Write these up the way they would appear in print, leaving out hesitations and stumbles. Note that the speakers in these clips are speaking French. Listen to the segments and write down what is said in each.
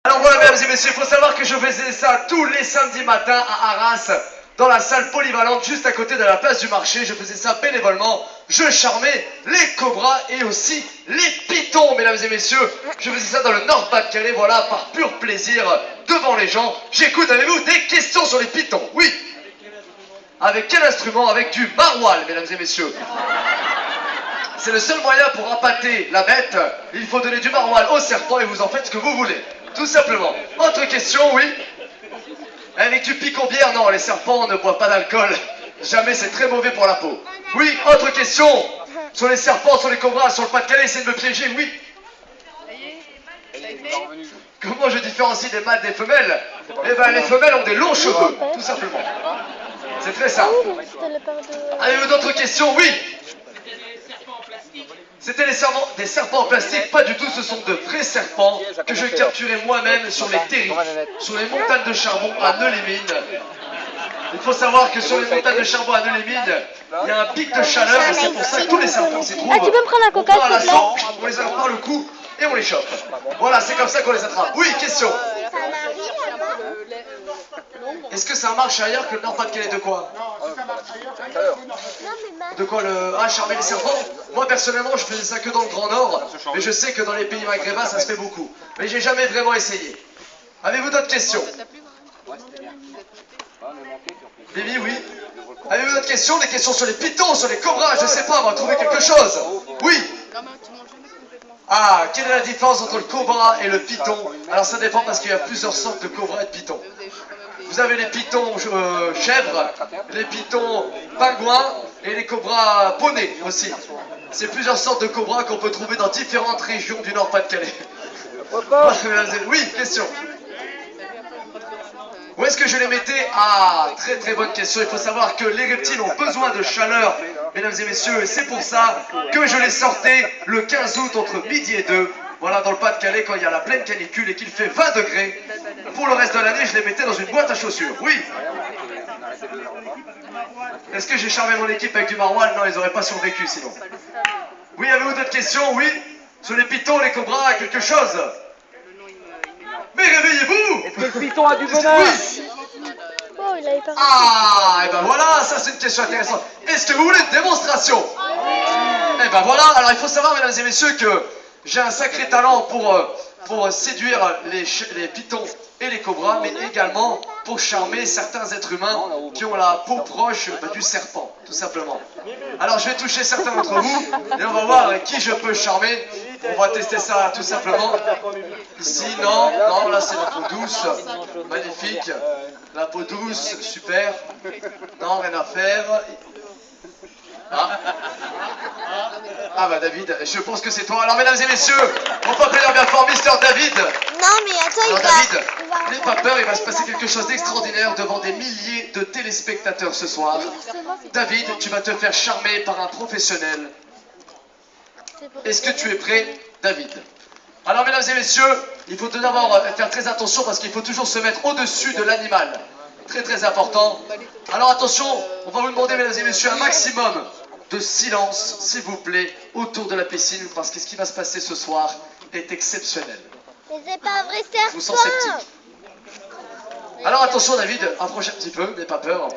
Alors voilà, mesdames et messieurs, il faut savoir que je faisais ça tous les samedis matins à Arras, dans la salle polyvalente, juste à côté de la place du marché. Je faisais ça bénévolement. Je charmais les cobras et aussi les pitons, mesdames et messieurs. Je faisais ça dans le Nord-Pas-de-Calais, voilà, par pur plaisir, devant les gens. J'écoute, avez-vous des questions sur les pitons? Oui. Avec quel instrument? Avec du maroilles, mesdames et messieurs. C'est le seul moyen pour appâter la bête. Il faut donner du maroilles au serpent et vous en faites ce que vous voulez. Tout simplement. Autre question, oui. Avec du picon-bière, non, les serpents ne boivent pas d'alcool. Jamais, c'est très mauvais pour la peau. Oui, autre question. Sur les serpents, sur les cobras, sur le Pas-de-Calais, essayez de me piéger, oui. Comment je différencie des mâles des femelles? Eh bien, les femelles ont des longs cheveux, tout simplement. C'est très simple. Avez-vous d'autres questions? Oui. C'était des serpents en plastique, pas du tout, ce sont de vrais serpents que je capturais moi-même sur les terris, sur les montagnes de charbon à Nœux-les-Mines. Il faut savoir que sur les montagnes de charbon à Nœux-les-Mines, il y a un pic de chaleur et c'est pour ça que tous les serpents s'y trouvent. Ah, tu peux me prendre un coca, On prend s'il te l'assaut, plaît? on les attrape par le cou et on les chope. Voilà, c'est comme ça qu'on les attrape. Oui, question. Est-ce que ça marche ailleurs que le Nord-Pas-de-Calais? De quoi? De quoi le... Ah, charmer les serpents? Moi, personnellement, je faisais ça que dans le Grand Nord, mais je sais que dans les pays maghrébins, ça se fait beaucoup. Mais j'ai jamais vraiment essayé. Avez-vous d'autres questions? Bibi, oui. Avez-vous d'autres questions? Des questions sur les pitons, sur les cobras? Je sais pas, on va trouver quelque chose. Oui. Ah, quelle est la différence entre le cobra et le python? Alors ça dépend parce qu'il y a plusieurs sortes de cobras et de pythons. Vous avez les pitons chèvres, les pitons pingouins et les cobras poneys aussi. C'est plusieurs sortes de cobras qu'on peut trouver dans différentes régions du Nord-Pas-de-Calais. Oui, question. Où est-ce que je les mettais? Ah, très très bonne question. Il faut savoir que les reptiles ont besoin de chaleur, mesdames et messieurs, et c'est pour ça que je les sortais le 15 août entre midi et 2. Voilà, dans le Pas-de-Calais, quand il y a la pleine canicule et qu'il fait 20 degrés. Pour le reste de l'année, je les mettais dans une boîte à chaussures. Oui. Est-ce que j'ai charmé mon équipe avec du maroilles? Non, ils n'auraient pas survécu sinon. Oui, avez-vous d'autres questions? Oui. Sur les pitons, les cobras, quelque chose? Mais réveillez-vous! Est-ce que le python a du venin? Oui. Oh, il avait pas... Ah, et ben voilà, ça c'est une question intéressante. Est-ce que vous voulez une démonstration? Et ben voilà, alors il faut savoir, mesdames et messieurs, que j'ai un sacré talent pour séduire les pitons et les cobras, mais également pour charmer certains êtres humains qui ont la peau proche du serpent, tout simplement. Alors je vais toucher certains d'entre vous et on va voir qui je peux charmer. On va tester ça tout simplement. Ici, non, non, là c'est la peau douce, magnifique. La peau douce, super. Non, rien à faire. Ah bah David, je pense que c'est toi. Alors mesdames et messieurs, on peut applaudir bien fort Mister David. Non mais attends, Alors il David, va... n'aie pas peur, il va se passer quelque chose d'extraordinaire devant des milliers de téléspectateurs ce soir. David, tu vas te faire charmer par un professionnel. Est-ce que tu es prêt, David? Alors mesdames et messieurs, il faut tout d'abord faire très attention parce qu'il faut toujours se mettre au-dessus de l'animal. Très très important. Alors attention, on va vous demander mesdames et messieurs un maximum de silence, s'il vous plaît, autour de la piscine parce que ce qui va se passer ce soir est exceptionnel. Mais c'est pas un vrai Je vous sens serpent. sceptique. Alors attention David, approche un petit peu, n'aie pas peur.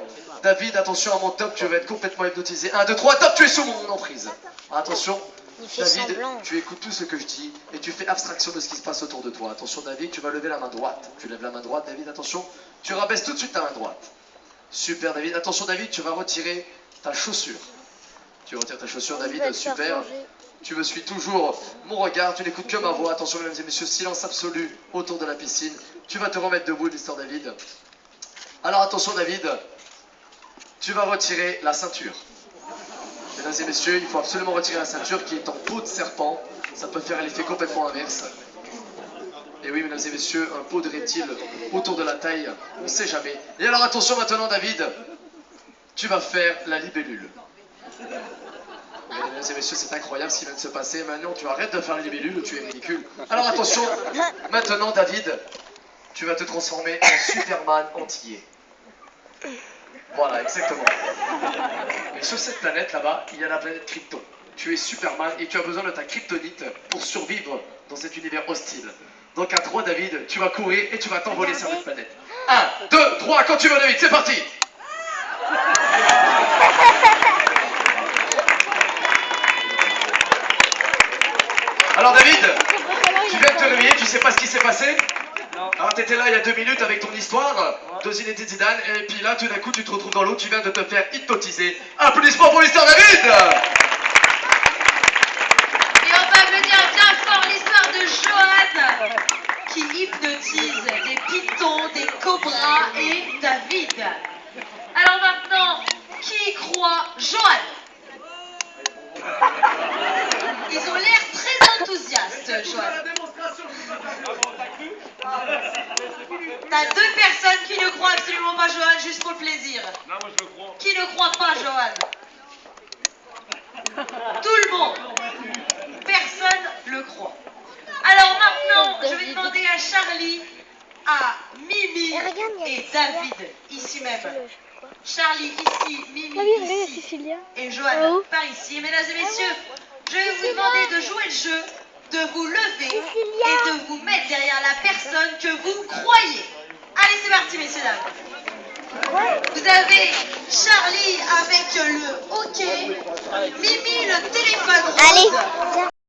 David, attention à mon top, tu vas être complètement hypnotisé. 1, 2, 3, top, tu es sous mon emprise. Attention, Il fait David, semblant. tu écoutes tout ce que je dis et tu fais abstraction de ce qui se passe autour de toi. Attention David, tu vas lever la main droite. Tu lèves la main droite, David, attention. Tu rabaisses tout de suite ta main droite. Super David, attention David, tu vas retirer ta chaussure. Tu retires ta chaussure David, super. Tu me suis toujours mon regard, tu n'écoutes que ma voix. Attention mesdames et messieurs, silence absolu autour de la piscine. Tu vas te remettre debout, Mister David. Alors attention David, tu vas retirer la ceinture. Mesdames et messieurs, il faut absolument retirer la ceinture qui est en peau de serpent. Ça peut faire l'effet complètement inverse. Et oui, mesdames et messieurs, un pot de reptile autour de la taille, on ne sait jamais. Et alors attention maintenant David, tu vas faire la libellule. Mesdames et messieurs, c'est incroyable ce qui vient de se passer. Maintenant, tu arrêtes de faire la libellule ou tu es ridicule. Alors attention, maintenant David, tu vas te transformer en Superman entier. Voilà, exactement. Et sur cette planète là-bas, il y a la planète Krypton. Tu es Superman et tu as besoin de ta kryptonite pour survivre dans cet univers hostile. Donc à 3, David, tu vas courir et tu vas t'envoler sur une planète. 1, 2, 3, quand tu veux, David, c'est parti. Alors David, tu viens de te réveiller, tu sais pas ce qui s'est passé? Non. Alors t'étais là il y a 2 minutes avec ton histoire de Zinedine Zidane, et puis là tout d'un coup tu te retrouves dans l'eau, tu viens de te faire hypnotiser. Applaudissements pour l'histoire David. Et on va venir bien fort l'histoire de Johan qui hypnotise des pitons, des cobras et David. Alors maintenant, qui croit Johan? Ils ont l'air très enthousiastes, Johan. T'as 2 personnes qui ne croient absolument pas Johan, juste pour le plaisir. Non, moi je le crois. Qui ne croit pas Johan? Tout le monde. Personne le croit. Alors maintenant, je vais demander à Charlie, à Mimi et David, ici même. Charlie ici, Mimi ici Cécilia. et Johan par ici. Et mesdames et messieurs, je vais vous demander de jouer le jeu, de vous lever et de vous mettre derrière la personne que vous croyez. Allez, c'est parti, messieurs, dames. Vous avez Charlie avec le hockey, Mimi le téléphone rose. Allez, tiens.